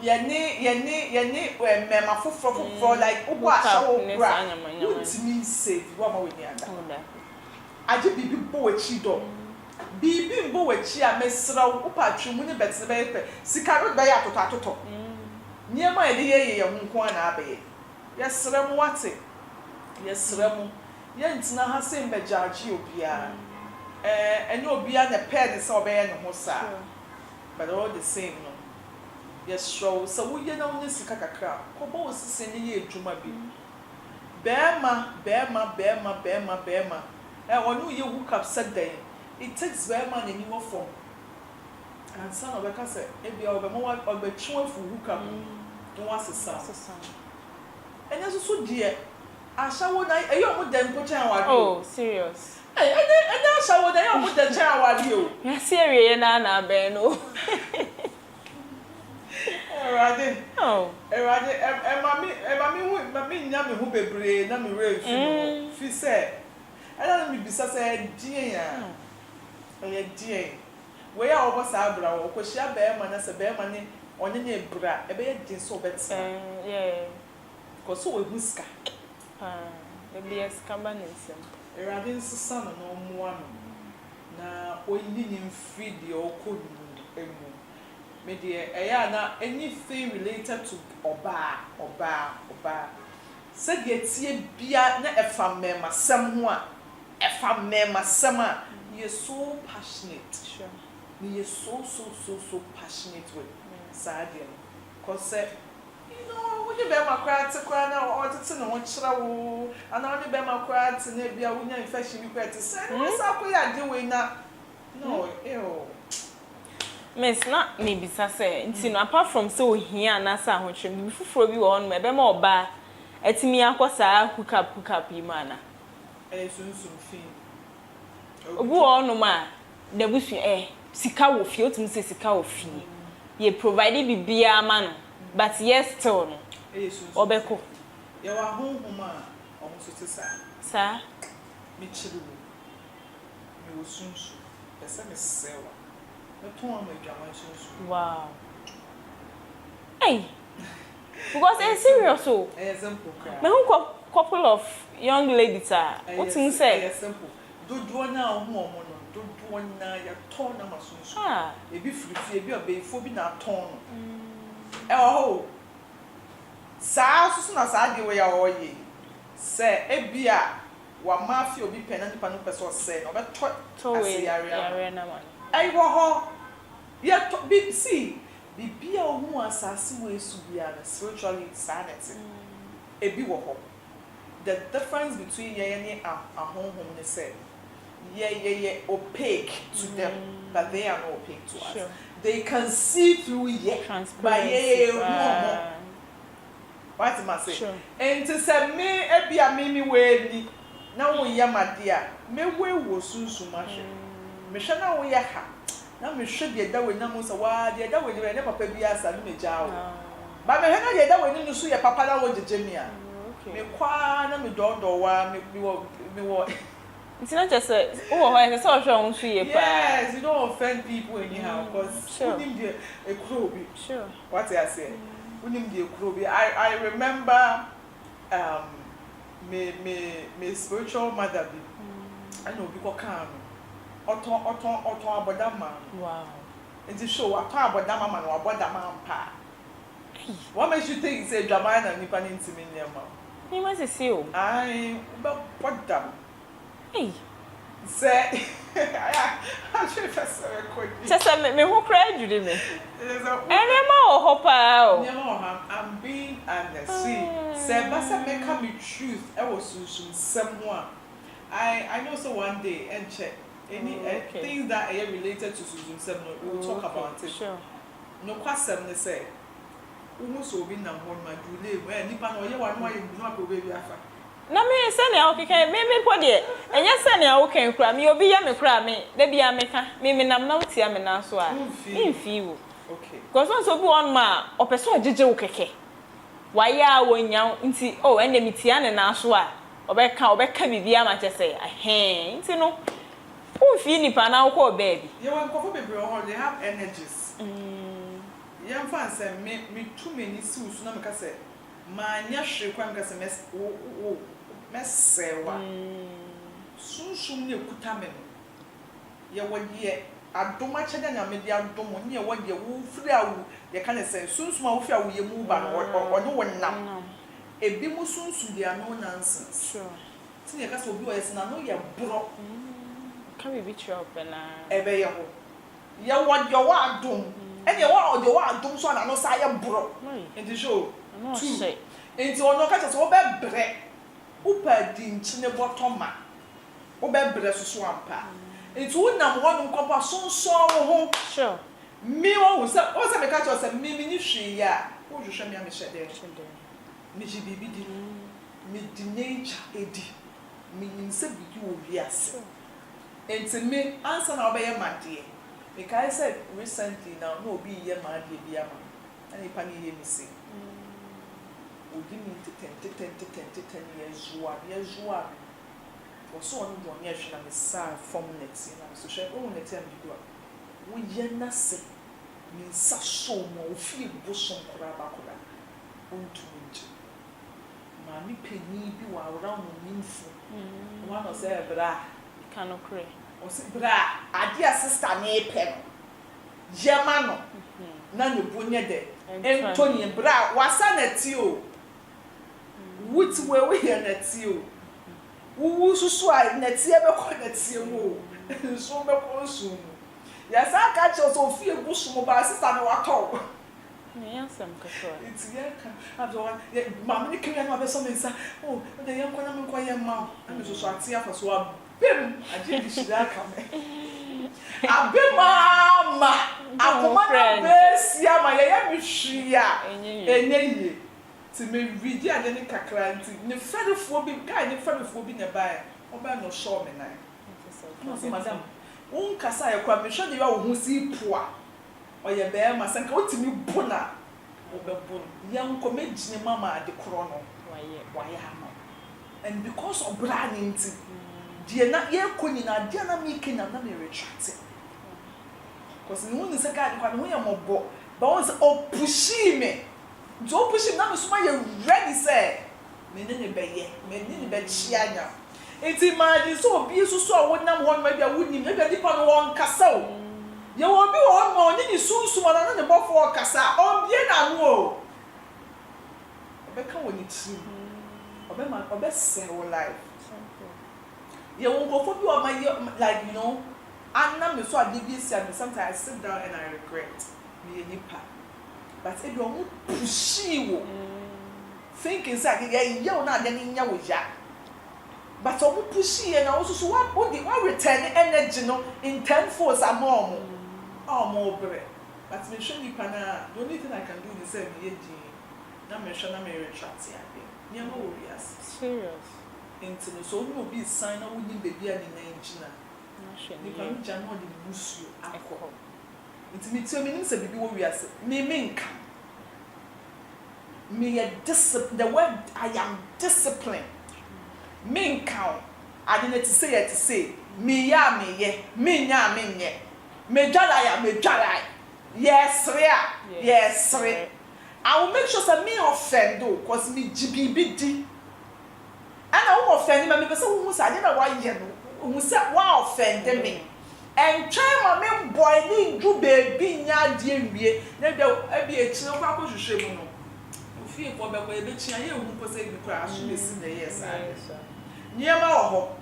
yeni mema fufro like ubo ashawo bra utimi save wa ma we ni anda aje bibi bo wachi do bibi mbo wachi a mesra upa twemu ni betse be pe sika ro be ya atoto niema ye ho nko na abe yesra mu wate yesra mu ye ntina ha se mbe judge obia enye obia na pair ni se obeye no ho sa but all the same no. Yes, so we you know this kakakra. Kobo was sending ye juma bi. Bema. Onu ye Ch0p said day. It takes Bema in your form. And son of a case, ebi obemo obe Ch0p Ch0p. No was a son. And as so dear, I shall would I you them put oh, serious. And I shall would I put the child you. Yes, serious na beno. Oh. Mami nyame ho bebre na me re fi say. Ala me bisa say die ya. Oye die. We ya obo sa abra wo ko hia be ma na se be ma ne onye na ebra e be ye din so bet. Yeah. Ko so we huska. E be eskamba nsem. Erade nsesa no mu ano. Na oyi ni mfri de okodu emu. Media na anything related to oba said ye tie bia na efa mema sem ho a efa mema sem a you so passionate sure you so passionate with sadia cause you know when you be makra te na o tete no kira wo ana oni be makra te na bia wo nya infection bi kwete say no sa ko ya de we na no Miss not maybe say nti no apart from so here na sa ahotwem bi fufuro bi wo no ebe ma oba etimi akosa Ch0p yi mana sunsun fi obu wo no ma da busu sika wo fi otum se sika wo fi ye provide bibia ma no but yes still no obeko ye wa honhom a omuso te sa mi chiru mi wo sunsun pesa me sewa. Wow. Hey. Because it's serious so. Example. Me who couple of young ladies are. What you say? Example. Do na omo no. Do na ya ton na masunsu. Ah. Ebi frifie ebi obeyfo bi na ton. Ho. Sa susu na sa de we ya oye. Se ebi a wa mafia obi pe na nipa no person say no be to yare na man. I wo ho ye to be see bibia ohu asase we su bia na spiritually sanity ebi wo ho the difference between ye and ahonhom ne say ye opaque to them but they are not opaque to us they can see through ye by ye what am I say and to say me ebia me we ni na wo yamade a me we wo sunsu ma hwe me hwe na wo ya ha na me hwe de da we na mo so wa de da we de ne papa bi asa no me jawo ba me hwe na de da we ni so ye papa na wo jejemi a me kwa na me do wa me wo it's not just a oh I saw show on ye pa yes you don't offend people anyhow because unim de e kuro bi sure what I say unim de kuro bi I remember me spiritual mother bi I know bi ko kan Oton abodama. Wow. And to show a car abodama man or abodama pa. What makes you think say drama na nipa ntimi nyama? You must see you. I bodam. Hey. Say I should first record. Just me who cried you did me. I'm being honest. See, say basa make me truth. I was someone. I know so one day and check any things that are related to Susan Semno, we will talk about it. Sure. No question they say. Umu so bi na mo ma dule we nipa no ye wa no aye no akọ baby afa. Na me se na okeke me po de enye se na oken kura me obi ya me kura me da bia me ka me nam na utia me na so a me mfi wo. Okay. Because so bi on ma opeso ajeje wo keke. Wa ya wonya nti ende me tia ne na so a obeka bibia ma chese nti no mfi nipa na wo baby. Ye wan kofo bebre o they have energies. Yam fan say me too many suits na me ka say ma nya hwe kwa me ka say mesewa sunsun ne kuta me ye wodie adoma chede na me dia adom ne ye wodie wo firi awu ye ka ne say sunsun a wo fi awu ye mu ba no ɔno wonnam ebi mu sunsun dia no nonsense Sure. tin ye ka say obi o yes na no ye bro Ka be Ch0p na ebe ye ho ye wodie wa adom ene wa ɔde wa adom so na no sa ye bro enti show no say enti ono ka che so wo be bre upa di nchine botoma wo be bre so ampa enti wo nam wo nkopa sonson wo ho sure mi wo se me ka che se mi ni hwe ya wo hwehwe mi amehye de mi ji bibi di mi di nature edi mi nse bibi wo wiase enti me answer na obeye made me kai said recently now no obi ye made bi ama ani pa ni ye mi se odi mi ten years so on do on yehwe na me sa form net na so hwe o net am do a wo ye na se mi sa so mo ofi bosom kora ba kora onto nje ma mi peni bi wa around no minfu one of say bra kanokre o se bra ade a sister na epe jema no na ne bonye de Anthony bra wasa na ti o wuti we here na ti o wu susu a na ti e be ko na ti mo so be ko so ya sa ka che so fie busu ba sister na wato me yansam kakra it's ya ka azo ma me kenya na be so me sa oh de yan ko na me ko ye ma na so so ati afa so abem aje di shida ka me abem ma akoma na be sia ma ye me hwia enye ti me vidi ade ne kakra nti ne fedefo bi kai ne fedefo bi ne ba oba no show me nai no say madam un kasa ye kwa me hwe de ya wo hu si poa oye be ma sanka otimi bona obebon yan ko megine mama ade kro no waye ama and because of brand nti die na ye koni na die na me kina na me retract because no ni saka ade kwa no ye mobo ba won say opushi me do push na me suma ye ready say me ne beye me ne be chianya enti ma di so obi susu a wonam won ma bia wonim na bia dipa no won kasa o ye wo bi won ma oni ni sunsu na ne bofo kasa on bie na no o obeka woni ti obe say wo life ye won go for bi o ma like you know anna me so ade bi sia me sometimes I sit down and I regret me nipa but if you want pushi wo thinking say ye na de nya wo ja but o pushi ye na wo so what return energy no in 10 force amom bre but me show nipa na the only thing I can do is say me di na me show na me retract ya be me ma wo bias serious into so no be sign na wo ni baby ani na engina nipa mi ja no de musu akọ nti me tell me nim say bibi wo wiase me nka me a discipline the word I am disciplined me nka ade na to say me ya me ye me nya me nye me dwala ya me dwala yes re I will make sure say me offend o cause me jibibi di and I will offend me person who say ade na wa ye no who say wa offend me and try my men boy ni do baby nya die wie na de abi echi no kwa hwehwe mu no ofie ko be ko e be chi aye hu po say bi kwa aso be si na yes niema wo ho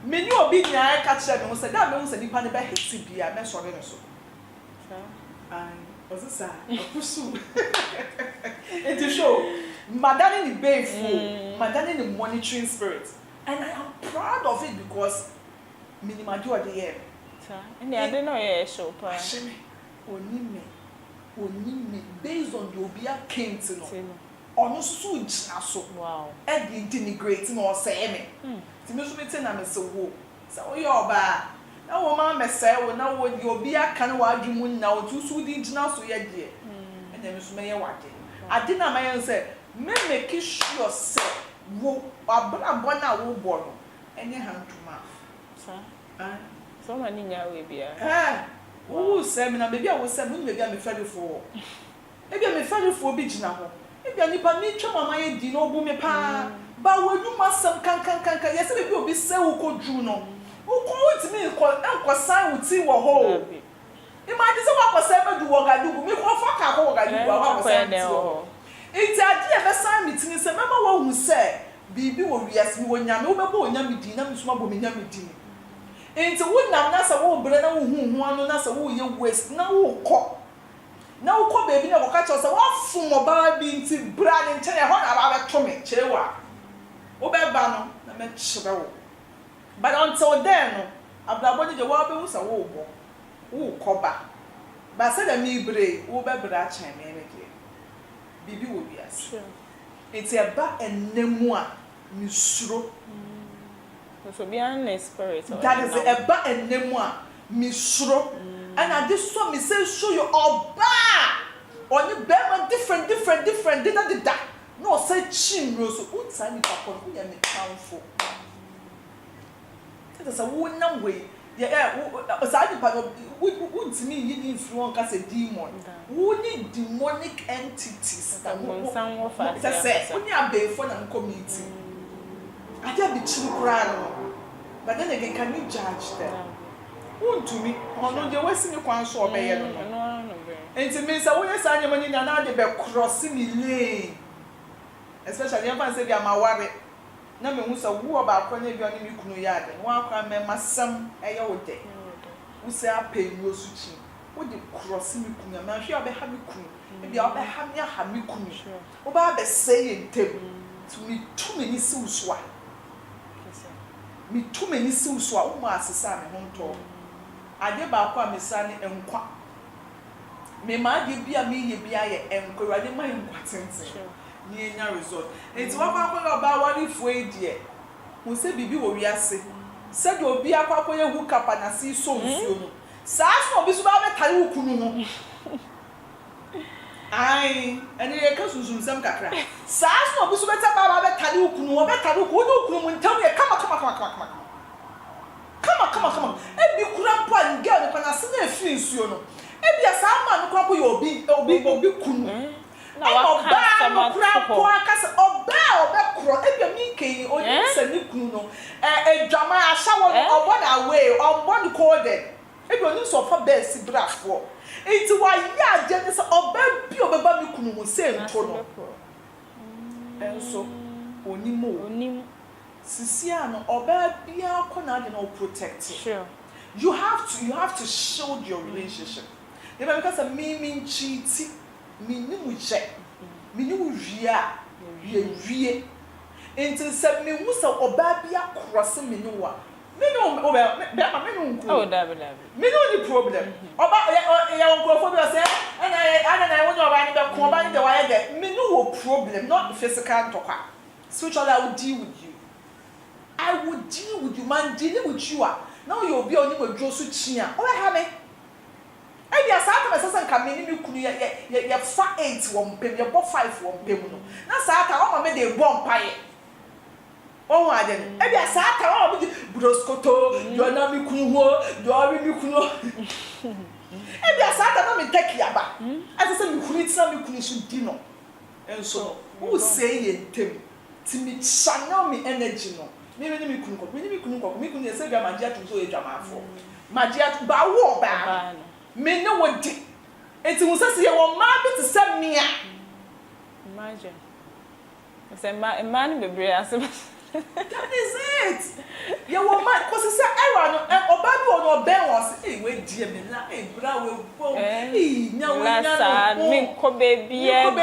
me ni obi nya ka kire me ho say da me ho say nipa ne be hiti bia me so ne so was this akusu it to show madani ni bayful madani ni monitoring spirit and I am proud of it because minimum do the year and I don't know Ch0p Ashimi oni me onimi based on the obia kent no ono so gina so wow e di integrate no say me ti me so mete na me se wo sa wo ye oba na wo ma me say wo na wo di obia kan wa adwumu na wo tu so di gina so ye de e na me so me ye wade ade na ma ye say me make sure say wo abra bona wo bo no ene hand to mouth so many nya we bia wo say me na baby a wo say me baby a me fede for e bia me fede for bi gina ho e bia nipa me twa mama ye di no bu me pa ba wo dwuma sam kan ye say baby obi say wo kodru no wo ko witimi ko enkosan wuti wo ho imagine say wo kosan be du wo gadugu me ko fa ka ko wo gadugu wa kosan ti wo iti ade e be san mitini say mama wo hu say bibi wo wiase mi wo nyame wo be bo nyame di na mi suma bo me nyame di enti wo nam na say wo bre na wo hu anu na say wo ye waste na wo kɔ baby na wo ka cho say wo fun mo ba bi nti bra ne nche ho na ba be to me chewa wo be ba no na me chebe wo but until then no ablabo ni je wo be wo say wo bo wo kɔ ba say da mi bre wo be bra chan me ke bibi wo wiase enti eba enemu a mi suro so be an spirit that is eba enemu a mi suro and I this one me say show you oba on you be different did that no say chin rose unsa ni papa who ya me powerful that is a wonam way yeah say papa untimi yi influence as a demon who need demonic entities that some of us say only abefo na community I just be chill cry but then again can you judge them untumi ono je wesi ni kwan so obeye no enti me say wo yesa anyama ni na de be cross me lane especially if I say be amaware na me hu say wo ba akwa na bi oni mi kunu ya de wo akwa me masam eye wo de wo say apenyo su chi wo de cross me kunu ma hwe obe ha me kunu e bi obe ha me ha me kunu wo ba be say entem to me too many siwswa me too many siwswa wo ma asesa me ho nto ade ba kwa mesane enkwa me ma de bia me ye bia ye enkwa wade ma enkwa tenten ni enya result enti wa kwa ba wari fo edie wo se bibi wo wiase se de obi akwa ye hu kapa na si so nsuo no saa so obi so ba be tare wo kunu no ai ene ye ka sunsun sam kakra saa so obi so be ta ba be tare wo kunu wo be tare wo kunu mu ntam ye kama come on e bi kura mpo an girl ko na se na afi nsuo no e bi asa ma no kwa ko ye obi kunu na wa ka sama kura mpo aka se oba kro e bi mi ke o ni se ni kunu no dwama ahya wo obo na way obo ni coded e bi oni so fa be si brafo enti wa ya je ni se oba bi obeba mi kunu mo se nto no enso oni Sisia no oba bia kona de no protect. Sure. You have to shield your relationship. Because a me cheat me ni je. Me ni wia ye. Until say me hu say oba bia cross me ni wa. Me no oba me no nku. Oh da. Me no the problem. Oba ya nkrofo bi say ana won oba ni be ko oba ni de wa ye de. Me no problem, not physical talk. Spiritually I will deal with you. I would deal with you, man, dealing with you. Now you'll be on your draw so chia. Oh, I have it. I be a sata myself come in, you could you 8 1 pay, you 5 1 pay. Now, Sata, oh, made a bomb pie. Oh, I didn't. I be a sata, oh, Broscoto, you are not me kuno, you are me kuno. I be a sata, no me take yaba. As I said, you couldn't tell me couldn't dinner. And so, who say it, Tim? Timmy, channel me energy no. Me kunu me kunu say magia to so e dwama afo magia ba wo ba me ne wodi enti wo sase ye wo ma bi te se me a imagine say man bebre asem that is it ye wo ma ko se era no oba bi wo no ben wo se we die me na bra we bo nya wo nya no me ko baby e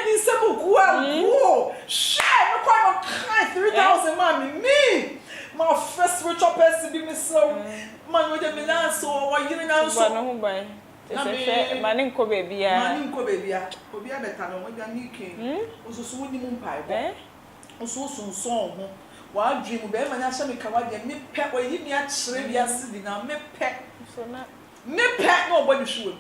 ni se bu ku a share me kwa no kind 3000 man me my first spiritual person be me so man with the milan so wa yiri na so Mani nko baby ya. Mani nko baby ya. Obi abeta no mo gani ken. Osusu woni mu mpai bo. Osusu nso ho. Wa dream be ma nya hye me ka wa de me pe oyi mi a kire bi asidi na me pe. So na me pe no obo ni hwem.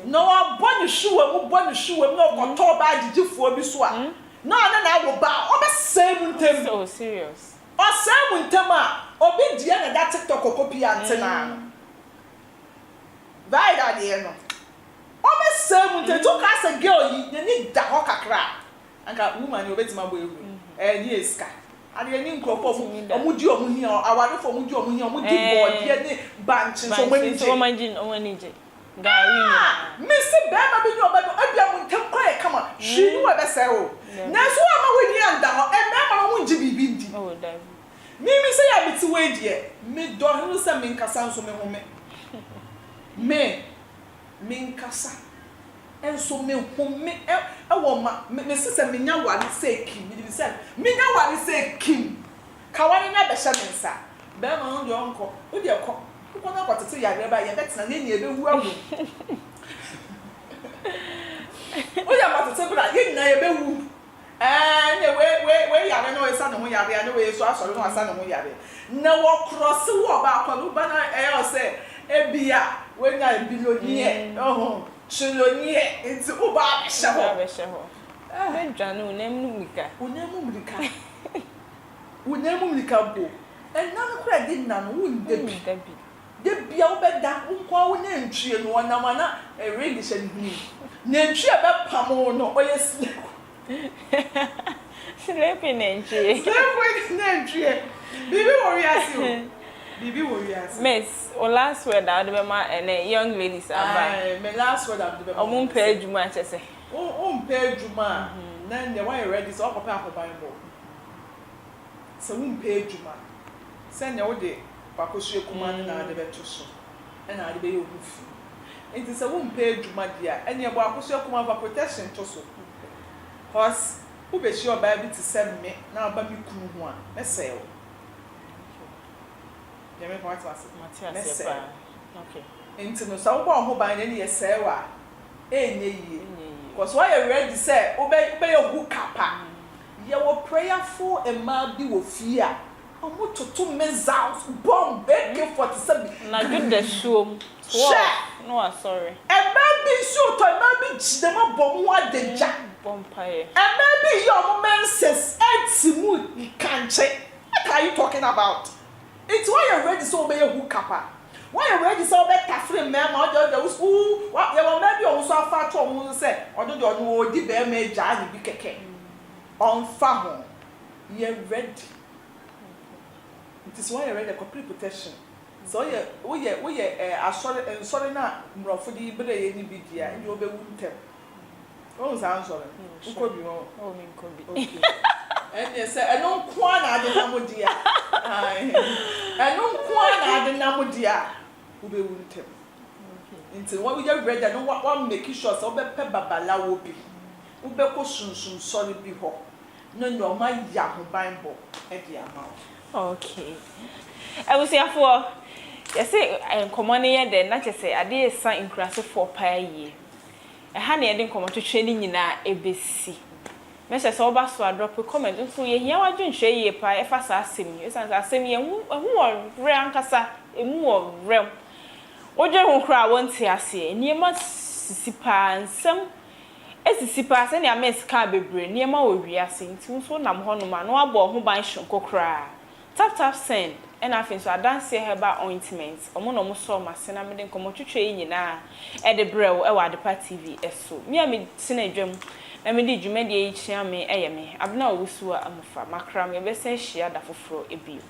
No obo ni hwem, obo ni hwem no koto ba agigifo bi so a. No na wo ba o be same ntem. So serious. O same ntem a obi die na that TikTok copy antena. Vai da de no. O be same ntem to ka say girl yi ni da ho kakra. Anka woman you betima boy ewu. Ni eska. Ade ni nkropo omudi omuhia awadefo omudi omuhia omudi board ni banch so many so imagine omanije. Gari ni. Mr. Bema bi no ba abia mu ntem kwae kama. Hwi ni wa be say o. Na so ama we ni anda ho e mema no mu nji bibi ndi. Oh David. Mimi say ya biti we die. Me do hunu say me nkasa nso me home. Me nkasa. Enso me home e wo ma me sese me nya wari say kim. Me say me nya wari say kim. Kawani na be hye me nsa. Bema no de onko. O de ko. Ko na kwatete ya greba ye betina na ni ebe wu awu. O ya kwatete bra ye na ebe wu. We yare no esa no ho yare ane we so asori no asa no ho yare na wo cross wo ba kwa ba na o say ebia we nya billionaire trillionaire enti wo ba hye ho Me dwane unemu mlika bo en na no kra di na no wunde bi de bia wo beda wo kwa wo na ntwie no na mana ready hye ni na ntwie be pamo no oyesi Sleeping entry. Sleeping entry. Bibi worry as you. Miss, or last word out of my and young ladies are by. My last word out of the moon pay you much, I say. Oh, pay Juma. Then the way ready is all papa Bible. So, won't pay Juma. Send your day, Pacosia command and the better. And I'll be your hoof. It is a won't pay Juma, dear, and your Pacosia command for protection to so. Horse, who be sure baby to send me now, but me cool one. Let's say, you make what was it? Okay. Into no so who by any Serwaa Amihere. Because why you ready say, obey your hook kappa. You were prayerful and man be with fear. I'm what to 2 men's house, bomb, beg 47. Now, good the show. No, sorry. And maybe so to maybe them bomb what the jack. Bompire. And maybe your man says, Ɛtrυmυ, can't say. What are you talking about? It's why you're ready so obey your hook kappa. Why you're ready so obey Catherine, ma'am, or the school, what you will maybe also far to almost say, or do you know, the bear may jar be keke. On farm, you're ready. It is why you're ready a complete protection. So, sorry, not for the belay any big year, and you'll be winter. Oh, sounds sorry. Who could be wrong? Oh, me could be. And yes, I don't quite add the number, dear. I don't quite add the number, dear. Who be winter. Until what we have read, I know what one make sure so be pebabala will be. Who be caution sorry be ho. No, my Yahoo Bible at the amount. Okay. I will say for yes, I am common here then, not just say I did sign in class for per year. A honey, I didn't come to training in our ABC. Mr. Sober, so I drop a comment for you. Here I don't share ye pie if I say you, as I say me, and who are rancasa, a more realm. What you won't cry once I say, near my sipa and some. As the sipa, and I miss cabby brain near my we are saying, so nam honoma, no about who buy Ch0p cry. Tap send. And I think so I dance here about ointments. Omo so my cinnamon come to train you now. At the brew, the party TV. So me, I mean, Sinedrum. I mean, did you make the HMA? Me. I've now also a mufa. My cram, your best share that for a bill.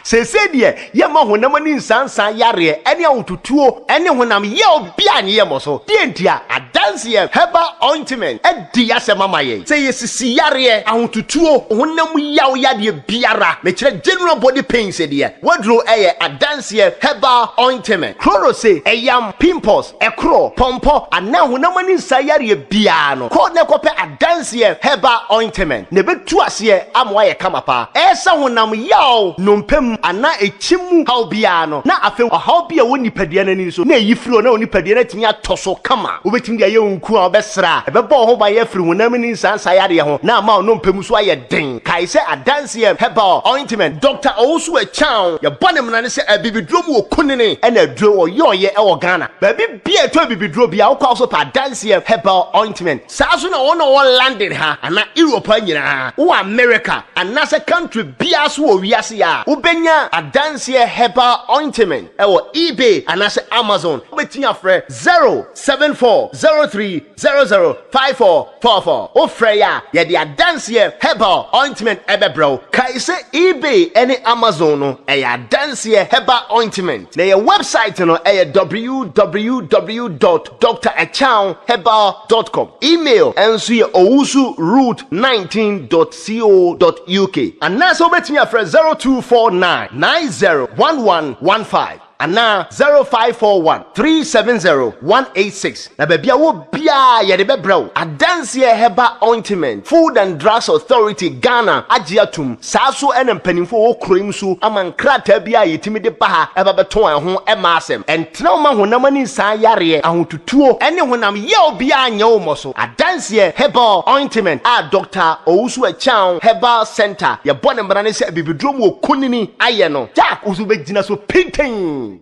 Se die ye ma honam ni nsansan yare ene awututuo ene honam ye obi anye ye moso die ntia adanse ye heba ointment edi yasema maye se ye sisi yare awututuo honam yaw yade biara me kire general body pains die wadro eye adanse ye heba ointment chloro se eyam pimples ekro pompo ana honam ni nsan yare bia no ko ne kope adanse ye heba ointment ne betu ase ye amwa ye kamapa esa honam yaw haw nompem ana echimu haw bia no na afa haw bia woni padua nani so na eyifiro na woni padua na timi atoso kama obetimi dia ye nku a obesra ebebo ho ba ye firi honam ni nsansa yare ho na ma nompem so aye den kai se adanse herbal ointment Dr. Osu Echao ye bonem na ne se abibidrom wo kunini e na duro wo yoye e wo Ghana ba bia to abibidro bia wo kwa so pa adanse herbal ointment sa so na wo landed ha ana Europe nyina wo America ana se country bia so wo wiase ya wo benya adanse herbal ointment e wo eBay ana se Amazon betia frɛ 07403005444 o frɛ ya ye de adanse herbal ointment ebebro kai se eBay any Amazon no ya adanse herbal ointment na your website no www.drechowherbal.com email enso ye owusu@root19.co.uk and na so betimi afre 0249901115 ana 0541370186 na babia wo bia ye de bebrɛw adanse herbal ointment Food and Drugs Authority Ghana agiatum saso ene mpanimfo wo kroim so amankrata bia yetimi de baha eba beton ho ema asem entena ma honam ani san yare ahotutuo ene honam ye obia anya wo moso adanse herbal ointment a Dr. Owusu Echao Herbal Center ye bone mbra ne se bibidrom wo kunini aye no ja usu begina so pinten